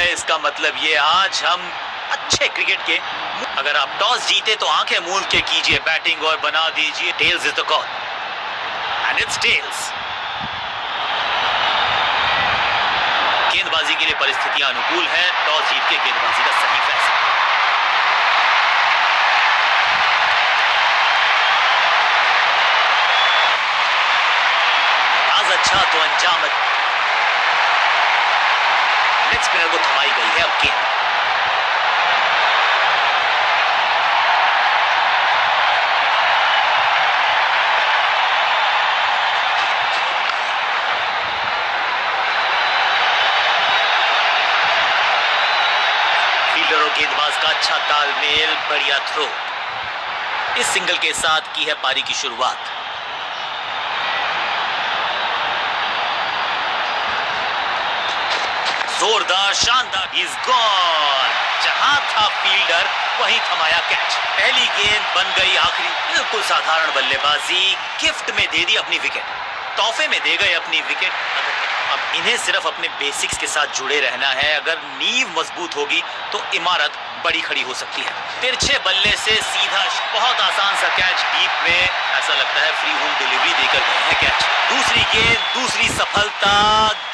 है, इसका मतलब ये आज हम अच्छे क्रिकेट के। अगर आप टॉस जीते तो आंखें मूंद के कीजिए बैटिंग और बना दीजिए tails is the call and it's tails. गेंदबाजी के लिए परिस्थितियां अनुकूल है, टॉस जीत के गेंदबाजी का सही फैसला। आज अच्छा तो अंजाम लेग स्पिनर को थमाई गई है अब गेंद। फील्डर और गेंदबाज का अच्छा तालमेल, बढ़िया थ्रो। इस सिंगल के साथ की है पारी की शुरुआत। जोरदार शानदार, इज गॉन। जहां था फील्डर वहीं थमाया कैच। पहली गेंद बन गई आखिरी। बिल्कुल साधारण बल्लेबाजी, गिफ्ट में दे दी अपनी विकेट, तोहफे में दे गए अपनी विकेट। अब इन्हें सिर्फ अपने बेसिक्स के साथ जुड़े रहना है। अगर नींव मजबूत होगी तो इमारत बड़ी खड़ी हो सकती है। तिरछे बल्ले से सीधा, बहुत आसान सा कैच डीप में। ऐसा लगता है फ्री होम डिलीवरी देकर गए हैं कैच। दूसरी गेंद, दूसरी सफलता।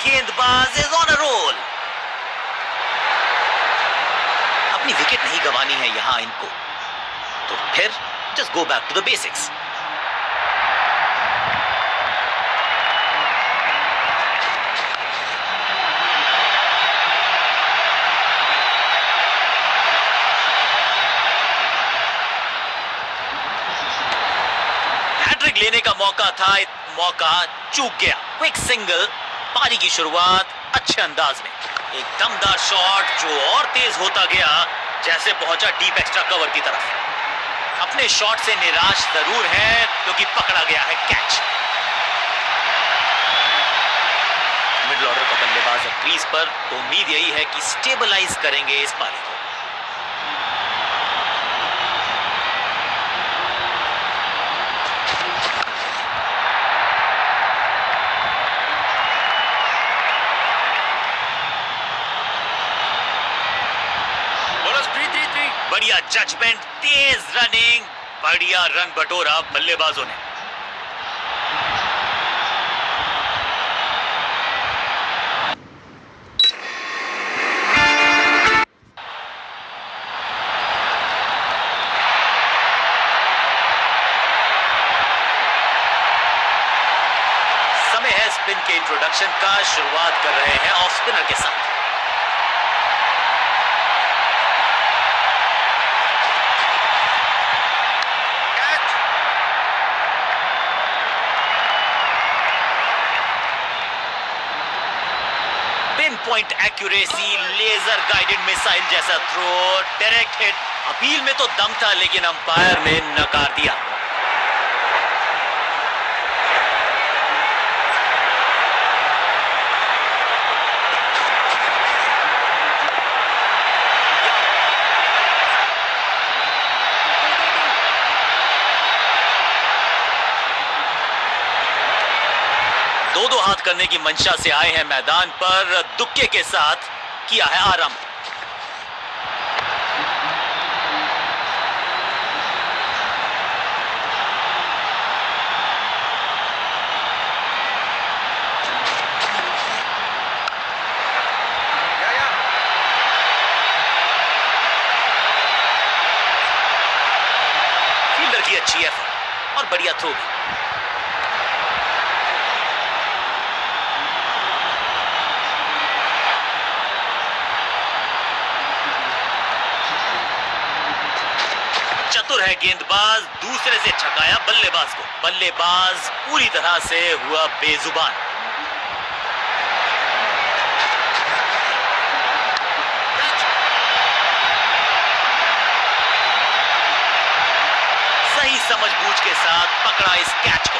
गेंदबाज इज ऑन अ रोल। अपनी विकेट नहीं गंवानी है यहां इनको, तो फिर just go back to the basics. Hat trick लेने का मौका था, मौका चूक गया। क्विक सिंगल, पारी की शुरुआत अच्छे अंदाज में। एक दमदार शॉट जो और तेज होता गया जैसे पहुंचा डीप एक्स्ट्रा कवर की तरफ। अपने शॉट से निराश जरूर है क्योंकि पकड़ा गया है कैच। मिडिल ऑर्डर का बल्लेबाज अब क्रीज पर, तो उम्मीद यही है कि स्टेबलाइज करेंगे इस पारी को। बढ़िया जजमेंट, तेज रनिंग, बढ़िया रन बटोरा बल्लेबाजों ने। समय है स्पिन के इंट्रोडक्शन का। शुरुआत कर रहे हैं ऑफ स्पिनर के साथ। Point accuracy, laser guided missile जैसा थ्रो, डायरेक्ट हिट। अपील में तो दम था लेकिन अंपायर ने नकार दिया। दो हाथ करने की मंशा से आए हैं मैदान पर। दुक्के के साथ किया है आरंभ। फील्डर की अच्छी एफर्ट और बढ़िया थ्रो। चतुर है गेंदबाज, दूसरे से छकाया बल्लेबाज को। बल्लेबाज पूरी तरह से हुआ बेजुबान। सही समझबूझ के साथ पकड़ा इस कैच को।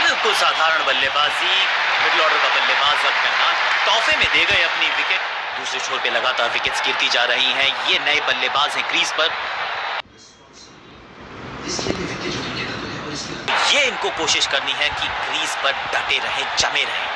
बिल्कुल साधारण बल्लेबाजी। मिडिल ऑर्डर का बल्लेबाज अब मैदान तोहफे में दे गए अपनी विकेट। दूसरे छोर पे लगातार विकेट्स गिरती जा रही हैं। ये नए बल्लेबाज हैं क्रीज पर। ये इनको कोशिश करनी है कि क्रीज पर डटे रहें, जमे रहें।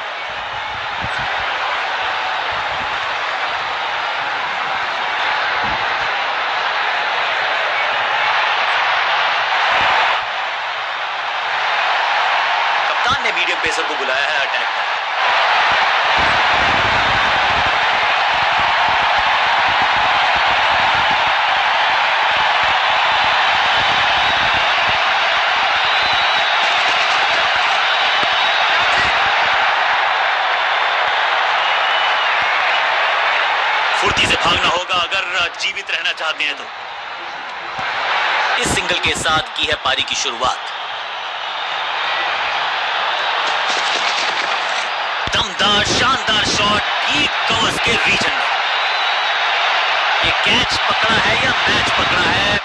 फुर्ती से भागना होगा अगर जीवित रहना चाहते हैं तो। इस सिंगल के साथ की है पारी की शुरुआत। दमदार शानदार शॉट डीप कवर्स के रीजन में। ये कैच पकड़ा है या मैच पकड़ा है?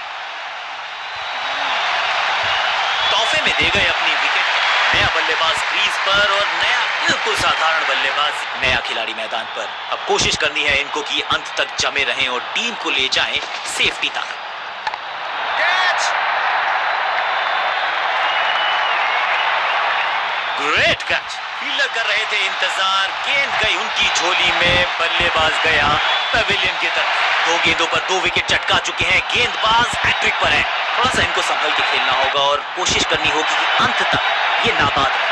तोहफे में दे गए अपनी विकेट। नया बल्लेबाज क्रीज पर और नया बिल्कुल साधारण बल्लेबाज, नया खिलाड़ी मैदान पर। अब कोशिश करनी है इनको कि अंत तक जमे रहें और टीम को ले जाएं सेफ्टी तक। Great catch. फील्डर कर रहे थे इंतजार, गेंद गई उनकी झोली में, बल्लेबाज गया पवेलियन की तरफ। 2 गेंदों पर 2 विकेट चटका चुके हैं, गेंदबाज हैट्रिक पर है। थोड़ा सा इनको संभल के खेलना होगा और कोशिश करनी होगी कि अंत तक ये नाबाद रहे।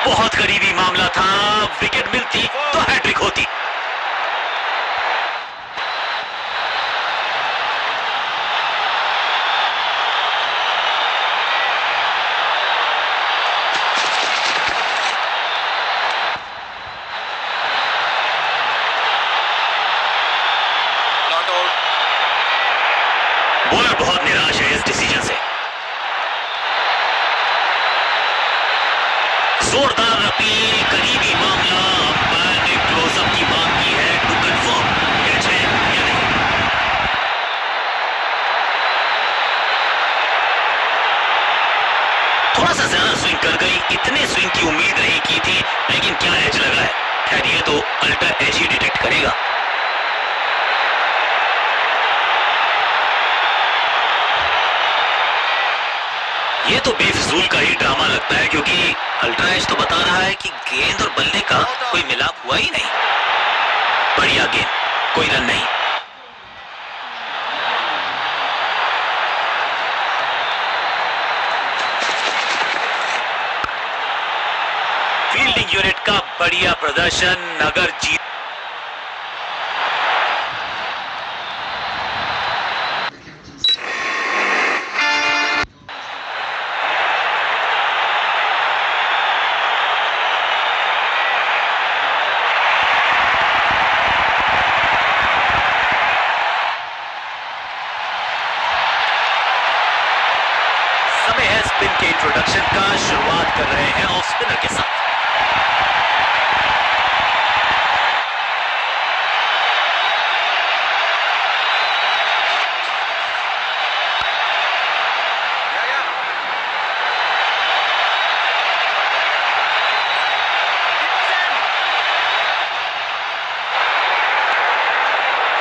बहुत करीबी मामला था, विकेट मिलती तो हैट्रिक होती। बॉलर बहुत निराश है इस डिसीजन से। जोरदार अपील, करीबी मामला। अंपायर ने क्लोजअप की मांग की है टू कंफर्म कैच है या नहीं। थोड़ा सा ज्यादा स्विंग कर गई, इतने स्विंग की उम्मीद नहीं की थी, लेकिन क्या एज लगा है। खैर ये तो अल्टर एज ही डिटेक्ट करेगा। ये तो बेफिजूल का ही ड्रामा लगता है, क्योंकि अल्ट्रा एज तो बता रहा है कि गेंद और बल्ले का कोई मिलाप हुआ ही नहीं। बढ़िया गेंद, कोई रन नहीं। फील्डिंग यूनिट का बढ़िया प्रदर्शन। अगर जीत स्पिन के इंट्रोडक्शन का शुरुआत कर रहे हैं ऑफ स्पिनर के साथ।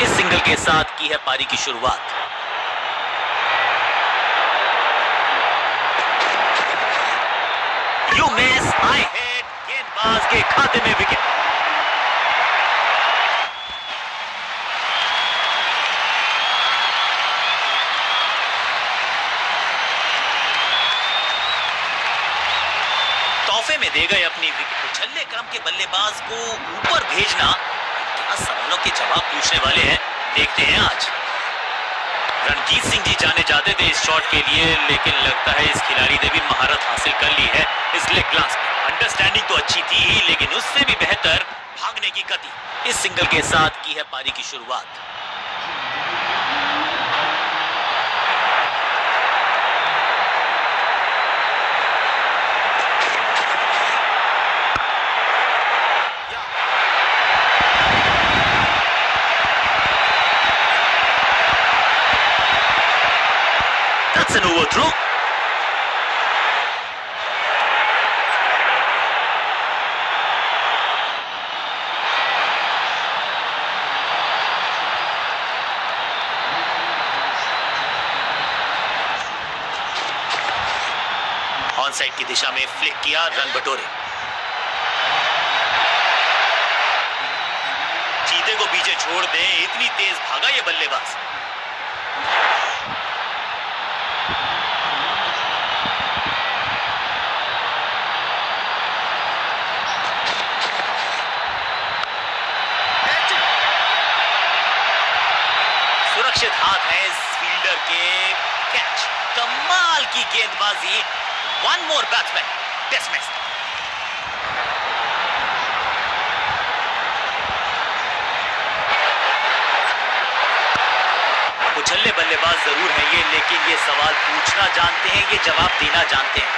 इस सिंगल के साथ की है पारी की शुरुआत। यू मिस, आई हिट, गेंदबाज के खाते में विकेट। तोहफे में दे गए अपनी विकेट। छल्ले क्रम के बल्लेबाज को ऊपर भेजना, क्या सवालों के जवाब पूछने वाले हैं, देखते हैं आज। रणजीत सिंह जी जाने जाते थे इस शॉट के लिए, लेकिन लगता है इस खिलाड़ी ने भी महारत हासिल कर ली है इस लेग ग्लास में। अंडरस्टैंडिंग तो अच्छी थी ही, लेकिन उससे भी बेहतर भागने की गति। इस सिंगल के साथ की है पारी की शुरुआत। That's an overthrow. On side की दिशा में फ्लिक किया, रन बटोरे। चीते को पीछे छोड़ दे, इतनी तेज भागा ये बल्लेबाज। सुरक्षित हाथ है इस फील्डर के, कैच। कमाल की गेंदबाजी। One more batsman. डिसमिस। उछल्ले बल्लेबाज जरूर हैं ये, लेकिन ये सवाल पूछना जानते हैं, ये जवाब देना जानते हैं।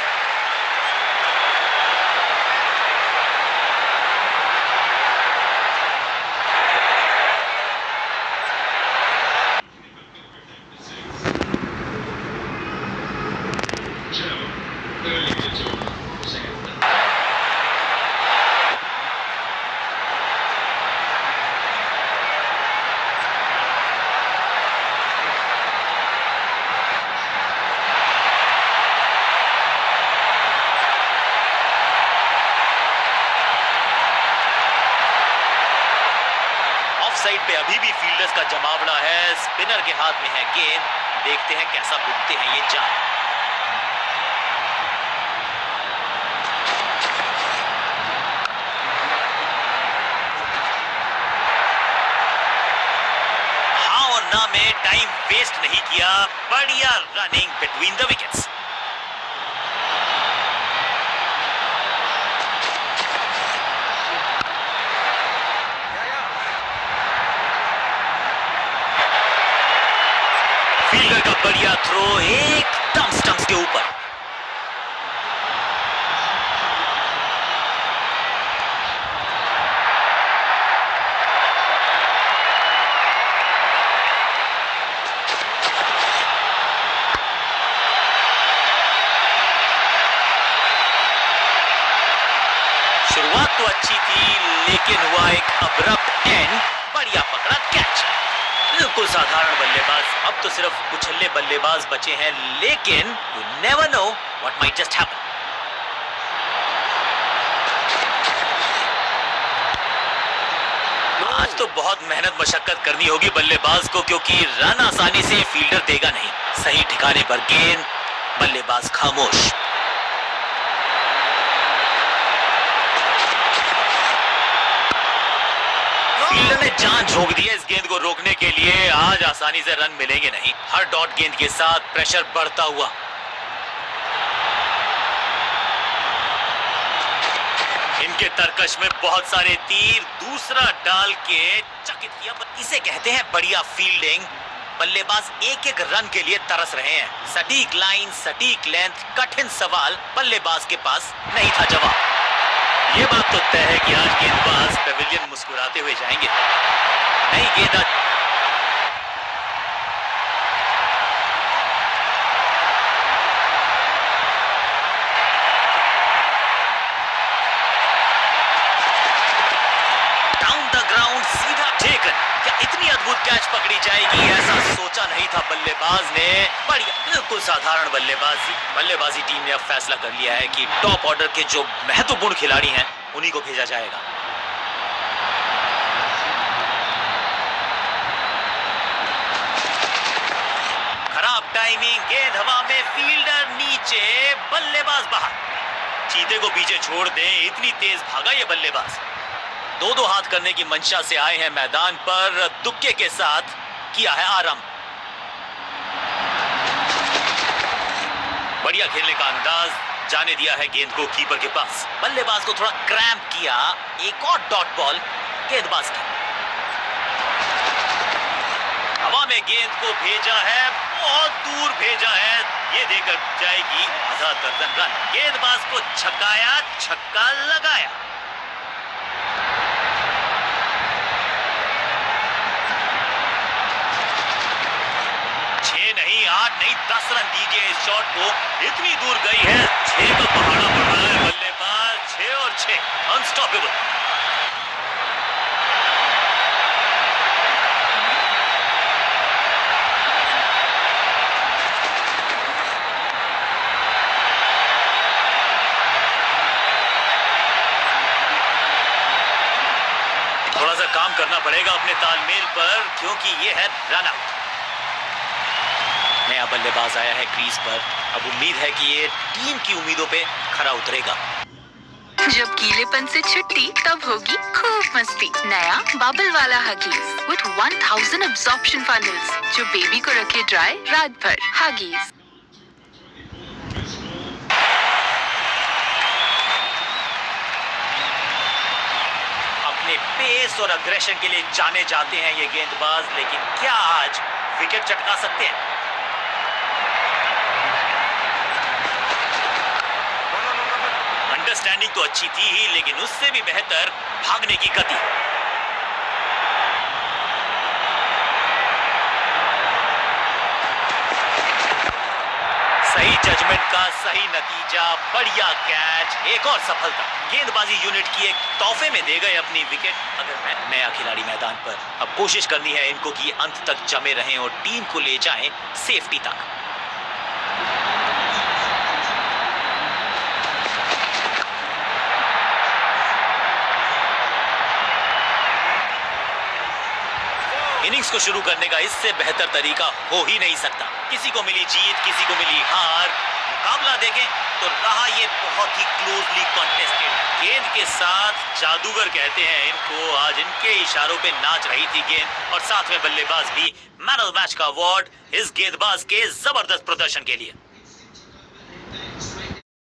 साइड पे अभी भी फील्डर्स का जमावड़ा है, स्पिनर के हाथ में है गेंद, देखते हैं कैसा बुनते हैं ये जाल। हाँ और ना में टाइम वेस्ट नहीं किया, बढ़िया running between the wickets. Fielder का बढ़िया थ्रो एकदम स्टंप्स के ऊपर। शुरुआत तो अच्छी थी, लेकिन हुआ एक अब्रप्ट एंड। बढ़िया पकड़ा कैच। बिल्कुल साधारण बल्लेबाज, अब तो सिर्फ उछल्ले बल्लेबाज बचे हैं, लेकिन you never know what might just happen. आज तो बहुत मेहनत मशक्कत करनी होगी बल्लेबाज को, क्योंकि रन आसानी से फील्डर देगा नहीं। सही ठिकाने पर गेंद, बल्लेबाज खामोश। फील्डर ने जान झोंक दी है इस गेंद को रोकने के लिए। आज आसानी से रन मिलेंगे नहीं। हर डॉट गेंद के साथ प्रेशर बढ़ता हुआ। इनके तरकश में बहुत सारे तीर, दूसरा डाल के चकित किया। इसे कहते हैं बढ़िया फील्डिंग। बल्लेबाज एक एक रन के लिए तरस रहे हैं। सटीक लाइन, सटीक लेंथ, कठिन सवाल, बल्लेबाज के पास नहीं था जवाब। ये बात तो तय है कि आज गेंदबाज पेविलियन मुस्कुराते हुए जाएंगे। नई गेंद डाउन द ग्राउंड, सीधा टेकन। क्या इतनी अद्भुत कैच पकड़ी जाएगी, ऐसा सोचा नहीं था बल्लेबाज ने। बढ़िया, बिल्कुल साधारण बल्लेबाजी टीम ने अब फैसला कर लिया है कि टॉप ऑर्डर के जो महत्वपूर्ण खिलाड़ी हैं उन्हीं को भेजा जाएगा। खराब टाइमिंग, गेंद हवा में, फील्डर नीचे, बल्लेबाज बाहर। चीते को पीछे छोड़ दें, इतनी तेज भागा ये बल्लेबाज। दो हाथ करने की मंशा से आए हैं मैदान पर, दुक्के के साथ किया है आरंभ। बढ़िया खेलने का अंदाज, जाने दिया है गेंद को कीपर के पास। बल्लेबाज को थोड़ा क्रैम्प किया, एक और डॉट बॉल गेंदबाज की। हवा में गेंद को भेजा है, बहुत दूर भेजा है, ये देकर जाएगी आधा दर्जन रन। गेंदबाज को छकाया, छक्का लगाया। नहीं 8 नहीं 10 रन दीजिए इस शॉट को, इतनी दूर गई है। 6 का पहाड़ा बढ़ा है बल्लेबाज, 6 और 6 अनस्टॉपेबल। थोड़ा सा काम करना पड़ेगा अपने तालमेल पर, क्योंकि ये है रन आउट। नया बल्लेबाज आया है क्रीज पर, अब उम्मीद है कि ये टीम की उम्मीदों पे खरा उतरेगा। जब गीलेपन से छुट्टी तब होगी खूब मस्ती। नया बबल वाला हगीज विद 1000 एब्जॉर्प्शन फनल्स जो बेबी को रखे ड्राई रात भर। हगीज और अग्रेशन के लिए जाने जाते हैं ये गेंदबाज, लेकिन क्या आज विकेट चटका सकते हैं? अंडरस्टैंडिंग तो अच्छी थी ही, लेकिन उससे भी बेहतर भागने की गति। सही जजमेंट का सही नतीजा, बढ़िया कैच, एक और सफलता। गेंदबाजी यूनिट की एक तोहफे में दे गए अपनी विकेट। अगर मैं नया खिलाड़ी मैदान पर, अब कोशिश करनी है इनको कि अंत तक जमे रहें और टीम को ले जाएं सेफ्टी तक। इनिंग्स को शुरू करने का इससे बेहतर तरीका हो ही नहीं सकता। किसी को मिली जीत, किसी को मिली हार। मुकाबला देखें तो रहा ये बहुत ही क्लोजली कॉन्टेस्टेड। गेंद के साथ जादूगर कहते हैं इनको। आज इनके इशारों पे नाच रही थी गेंद, और साथ में बल्लेबाज भी मैन ऑफ द मैच का अवार्ड इस गेंदबाज के जबरदस्त प्रदर्शन के लिए।